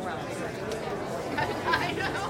I know.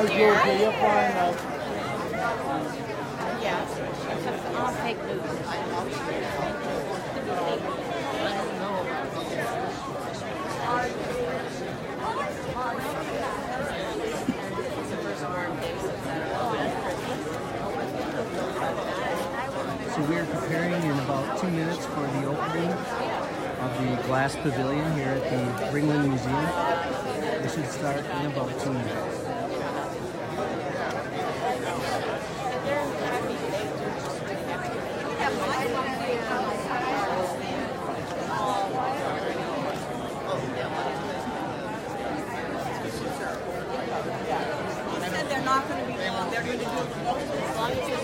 You'll find out. Yeah, I'll take those. So we're preparing in about 2 minutes for the opening of the glass pavilion here at the Ringling Museum. This should start in about 2 minutes. They're not going to be long. They're going to do as long as you're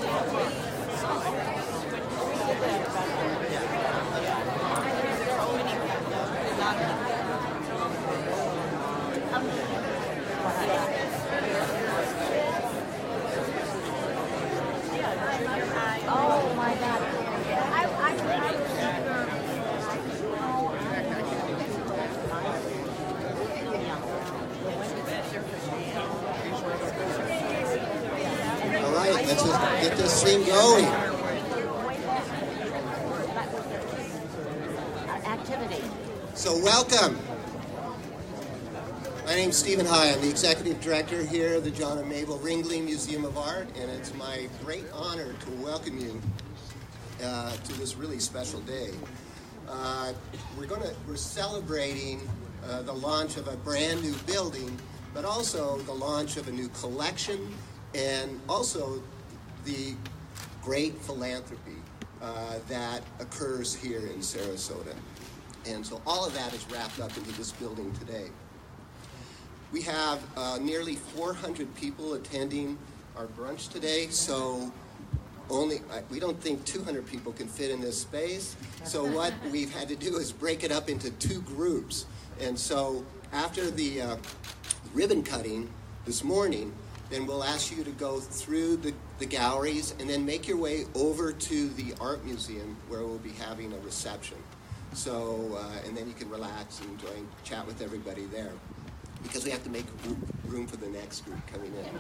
oh my God. All right, let's just get this thing going. Activity. So welcome. My name's Stephen High. I'm the executive director here at the John and Mable Ringling Museum of Art, and it's my great honor to welcome you to this really special day. We're celebrating the launch of a brand new building, but also the launch of a new collection, and also the great philanthropy that occurs here in Sarasota. And so all of that is wrapped up into this building today. We have nearly 400 people attending our brunch today, so we don't think 200 people can fit in this space. So what we've had to do is break it up into 2 groups. And so after the ribbon cutting this morning, then we'll ask you to go through the galleries and then make your way over to the art museum where we'll be having a reception. So, and then you can relax and enjoy and chat with everybody there, because we have to make room for the next group coming in.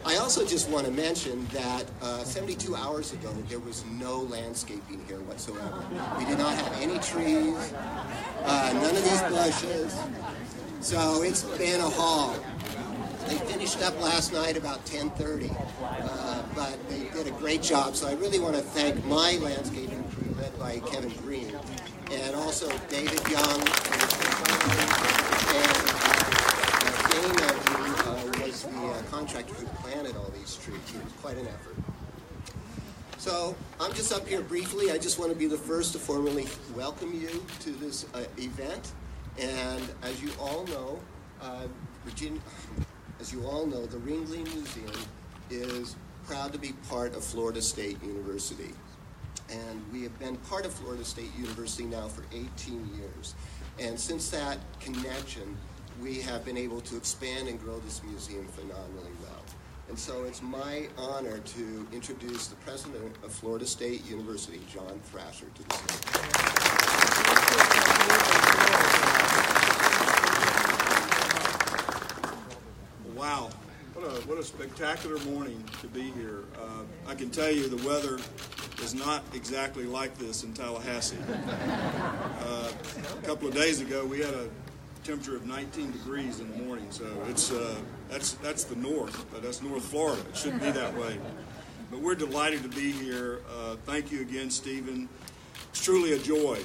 I also just want to mention that 72 hours ago, there was no landscaping here whatsoever. We did not have any trees, none of these bushes. So it's been a haul. They finished up last night about 10:30, but they did a great job. So I really want to thank my landscaping crew, led by Kevin Green, and also David Young, and Dana, who was the contractor who planted all these trees. It was quite an effort. So I'm just up here briefly. I just want to be the first to formally welcome you to this event. And as you all know, the Ringling Museum is proud to be part of Florida State University. And we have been part of Florida State University now for 18 years. And since that connection, we have been able to expand and grow this museum phenomenally well. And so it's my honor to introduce the president of Florida State University, John Thrasher, to the stage. Wow, what a spectacular morning to be here. I can tell you the weather is not exactly like this in Tallahassee. A couple of days ago, we had a temperature of 19 degrees in the morning, so it's that's the north. That's North Florida. It shouldn't be that way. But we're delighted to be here. Thank you again, Stephen. It's truly a joy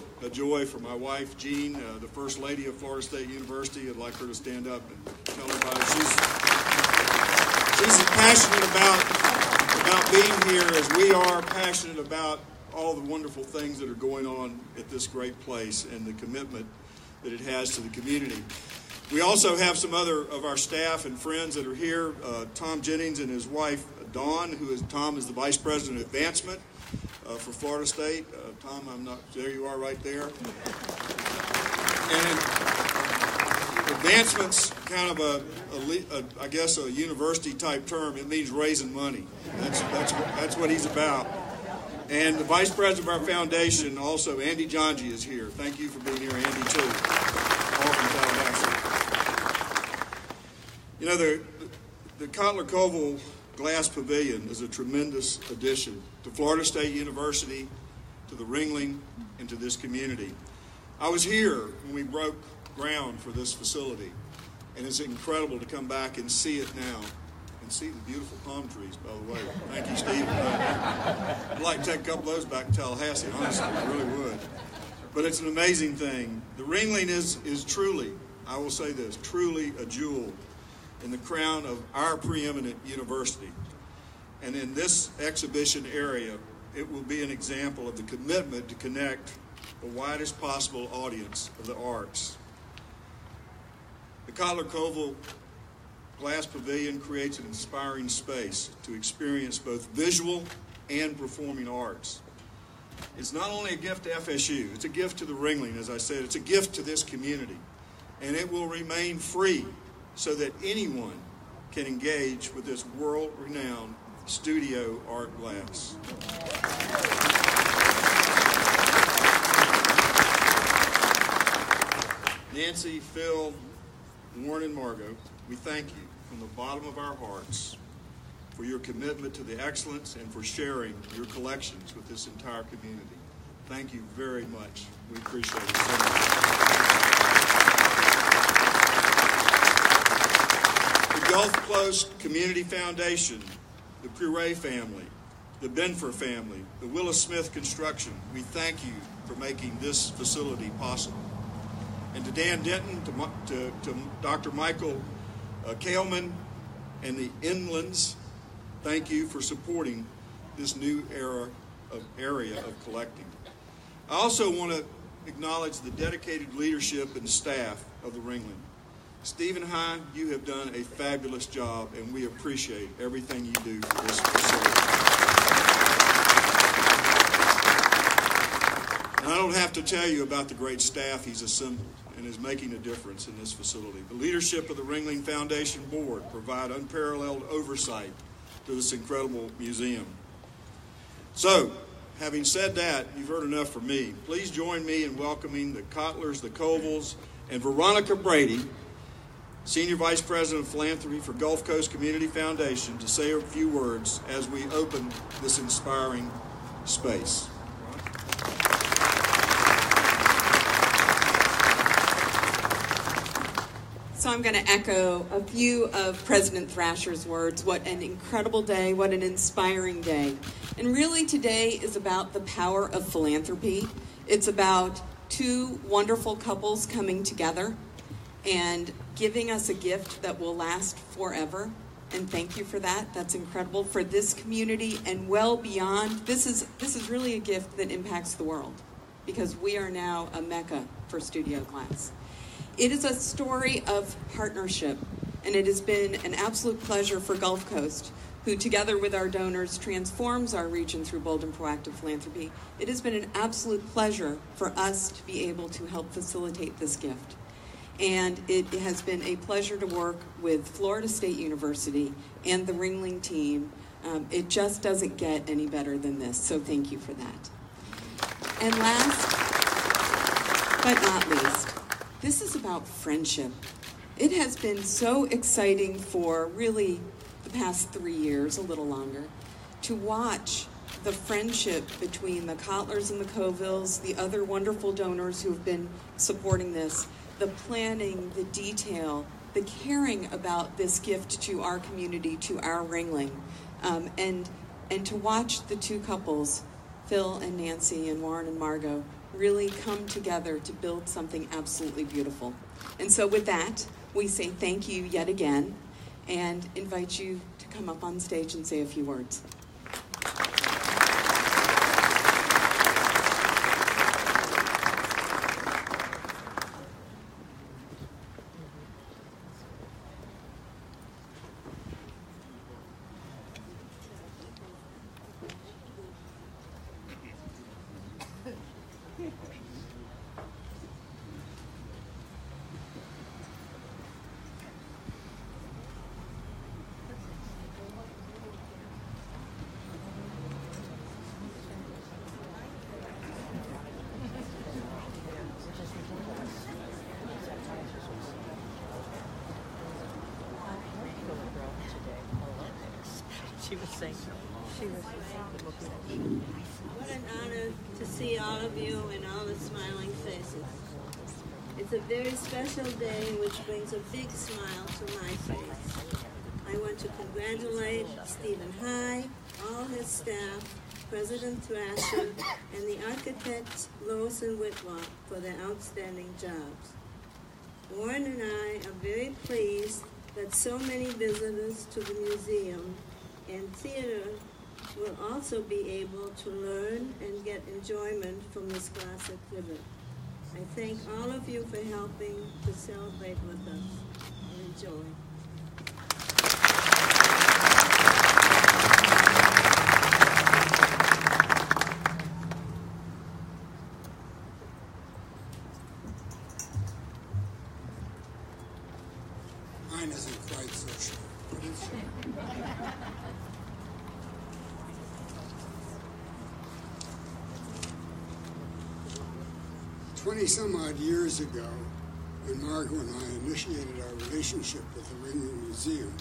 for my wife, Jean, the First Lady of Florida State University. I'd like her to stand up and tell everybody she's as passionate about being here as we are, passionate about all the wonderful things that are going on at this great place and the commitment that it has to the community. We also have some other of our staff and friends that are here. Tom Jennings and his wife, Dawn, Tom is the Vice President of Advancement for Florida State. Tom, there you are right there. And advancement's kind of I guess a university type term. It means raising money. That's what he's about. And the Vice President of our foundation, also, Andy Jonji, is here. Thank you for being here, Andy, too. All from Tallahassee. You know, the Kotler-Coville Glass Pavilion is a tremendous addition to Florida State University, to the Ringling, and to this community. I was here when we broke ground for this facility, and it's incredible to come back and see it now, and see the beautiful palm trees, by the way. Thank you, Steve. I'd like to take a couple of those back to Tallahassee, honestly, I really would. But it's an amazing thing. The Ringling is truly, I will say this, truly a jewel in the crown of our preeminent university. And in this exhibition area, it will be an example of the commitment to connect the widest possible audience of the arts. The Kotler-Coville Glass Pavilion creates an inspiring space to experience both visual and performing arts. It's not only a gift to FSU, it's a gift to the Ringling, as I said, it's a gift to this community. And it will remain free so that anyone can engage with this world-renowned studio art glass. Nancy, Phil, Warren, and Margot, we thank you from the bottom of our hearts for your commitment to the excellence and for sharing your collections with this entire community. Thank you very much. We appreciate it so much. The Gulf Coast Community Foundation, the Puree family, the Benfer family, the Willis Smith Construction, we thank you for making this facility possible. And to Dan Denton, to Dr. Michael Kaleman, and the Inlands, thank you for supporting this new area of collecting. I also want to acknowledge the dedicated leadership and staff of the Ringling. Stephen Hine, you have done a fabulous job, and we appreciate everything you do for this facility. And I don't have to tell you about the great staff he's assembled and is making a difference in this facility. The leadership of the Ringling Foundation Board provide unparalleled oversight to this incredible museum. So, having said that, you've heard enough from me. Please join me in welcoming the Kotlers, the Covilles, and Veronica Brady, Senior Vice President of Philanthropy for Gulf Coast Community Foundation, to say a few words as we open this inspiring space. So I'm going to echo a few of President Thrasher's words. What an incredible day, what an inspiring day. And really today is about the power of philanthropy. It's about two wonderful couples coming together and giving us a gift that will last forever. And thank you for that. That's incredible for this community and well beyond. This is really a gift that impacts the world because we are now a mecca for studio glass. It is a story of partnership, and it has been an absolute pleasure for Gulf Coast, who together with our donors transforms our region through bold and proactive philanthropy. It has been an absolute pleasure for us to be able to help facilitate this gift. And it has been a pleasure to work with Florida State University and the Ringling team. It just doesn't get any better than this, so thank you for that. And last but not least, this is about friendship. It has been so exciting for really the past 3 years, a little longer, to watch the friendship between the Kotlers and the Covilles, the other wonderful donors who have been supporting this, the planning, the detail, the caring about this gift to our community, to our Ringling, and to watch the two couples, Phil and Nancy and Warren and Margot, really come together to build something absolutely beautiful. And so with that, we say thank you yet again and invite you to come up on stage and say a few words. What an honor to see all of you and all the smiling faces. It's a very special day which brings a big smile to my face. I want to congratulate Stephen High, all his staff, President Thrasher, and the architects Lois and Whitlock for their outstanding jobs. Warren and I are very pleased that so many visitors to the museum and theater will also be able to learn and get enjoyment from this glass exhibit. I thank all of you for helping to celebrate with us. Enjoy. Mine isn't quite so short, but it's short. 20-some-odd years ago, when Margot and I initiated our relationship with the Ringling Museum,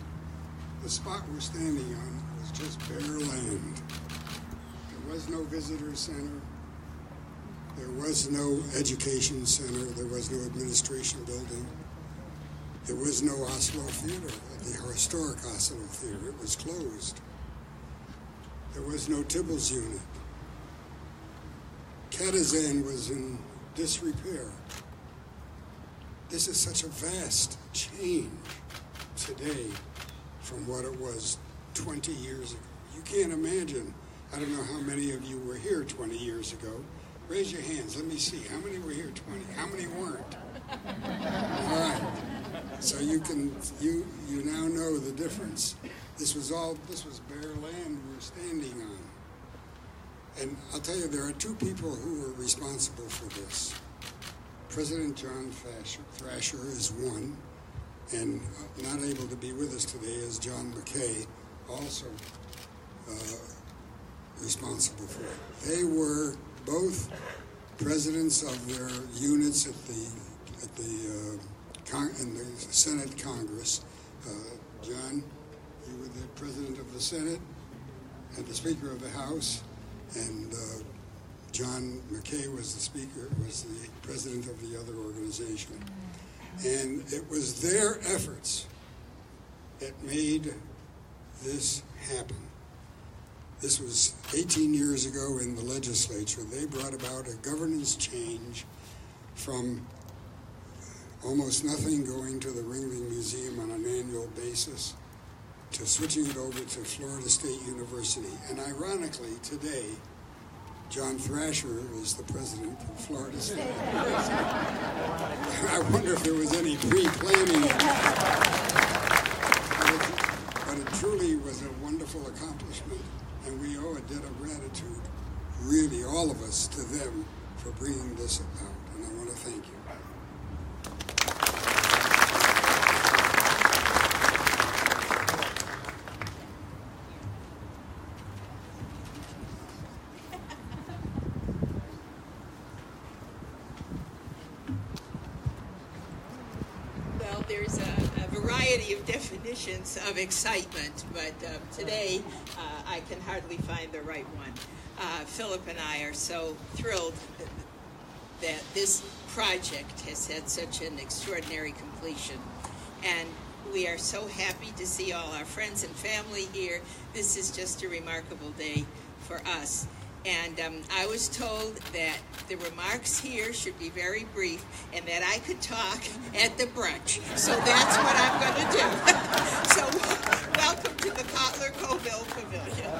the spot we're standing on was just bare land. There was no visitor center. There was no education center. There was no administration building. There was no Oslo Theater, the historic Oslo Theater. It was closed. There was no Tibbles unit. Katazan was in disrepair. This is such a vast change today from what it was 20 years ago. You can't imagine. I don't know how many of you were here 20 years ago. Raise your hands. Let me see. How many were here 20? How many weren't? All right. So you now know the difference. This was bare land we were standing on. And I'll tell you, there are two people who were responsible for this. President John Thrasher is one, and not able to be with us today is John McKay, also responsible for it. They were both presidents of their units in the Senate Congress. John, you were the president of the Senate and the Speaker of the House. And John McKay was the president of the other organization. And it was their efforts that made this happen. This was 18 years ago in the legislature. They brought about a governance change from almost nothing going to the Ringling Museum on an annual basis to switching it over to Florida State University. And ironically, today, John Thrasher is the president of Florida State University. I wonder if there was any pre-planning. But it truly was a wonderful accomplishment, and we owe a debt of gratitude, really all of us, to them for bringing this about, and I want to thank you. There's a variety variety of definitions of excitement, but today I can hardly find the right one. Philip and I are so thrilled that this project has had such an extraordinary completion, and we are so happy to see all our friends and family here. This is just a remarkable day for us. And I was told that the remarks here should be very brief and that I could talk at the brunch. So that's what I'm going to do. So welcome to the Kotler-Coville Pavilion.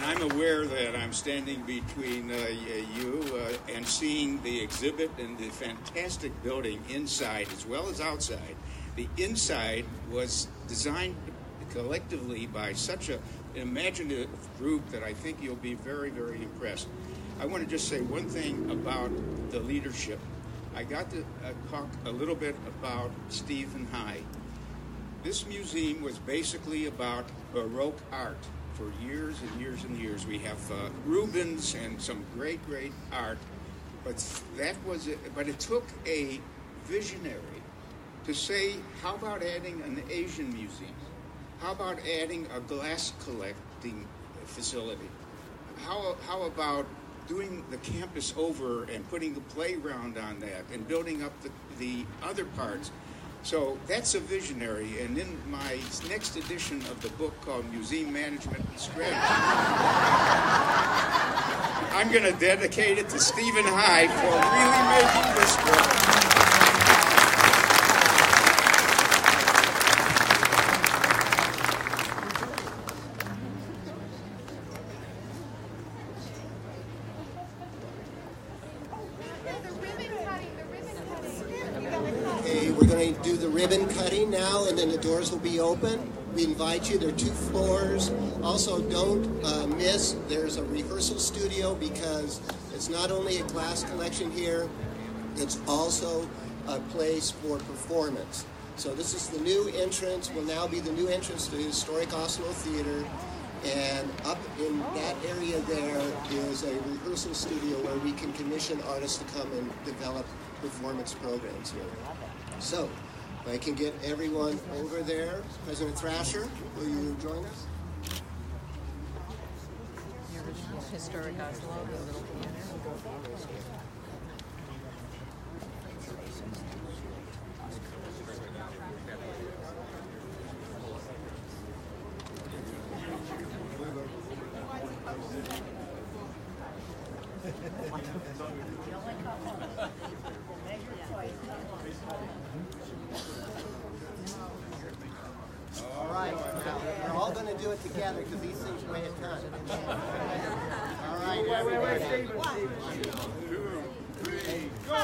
I'm aware that I'm standing between you and seeing the exhibit and the fantastic building inside as well as outside. The inside was designed collectively by such an imaginative group that I think you'll be very, very impressed. I want to just say one thing about the leadership. I got to talk a little bit about Stephen High. This museum was basically about Baroque art. For years and years and years, we have Rubens and some great, great art, but But it took a visionary to say, how about adding an Asian museum? How about adding a glass collecting facility? How about doing the campus over and putting a playground on that and building up the other parts? So that's a visionary, and in my next edition of the book called Museum Management and Strategy, I'm going to dedicate it to Stephen High for really making this work. We're going to do the ribbon cutting now, and then the doors will be open. We invite you. There are 2 floors. Also, don't miss, there's a rehearsal studio, because it's not only a glass collection here, it's also a place for performance. So this is the new entrance, will now be the new entrance to the historic Oslo Theater. And up in that area there is a rehearsal studio where we can commission artists to come and develop performance programs here. So, if I can get everyone over there. President Thrasher, will you join us? The original historic Oslo, the little theater. All right, now we're all going to do it together because these things weigh a ton. All right, wait. 1, 2, 3, go!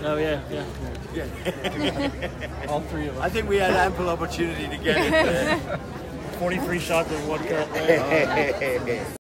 Oh, yeah. All 3 of us. I think we had ample opportunity to get it. 43 shots in 1 cut.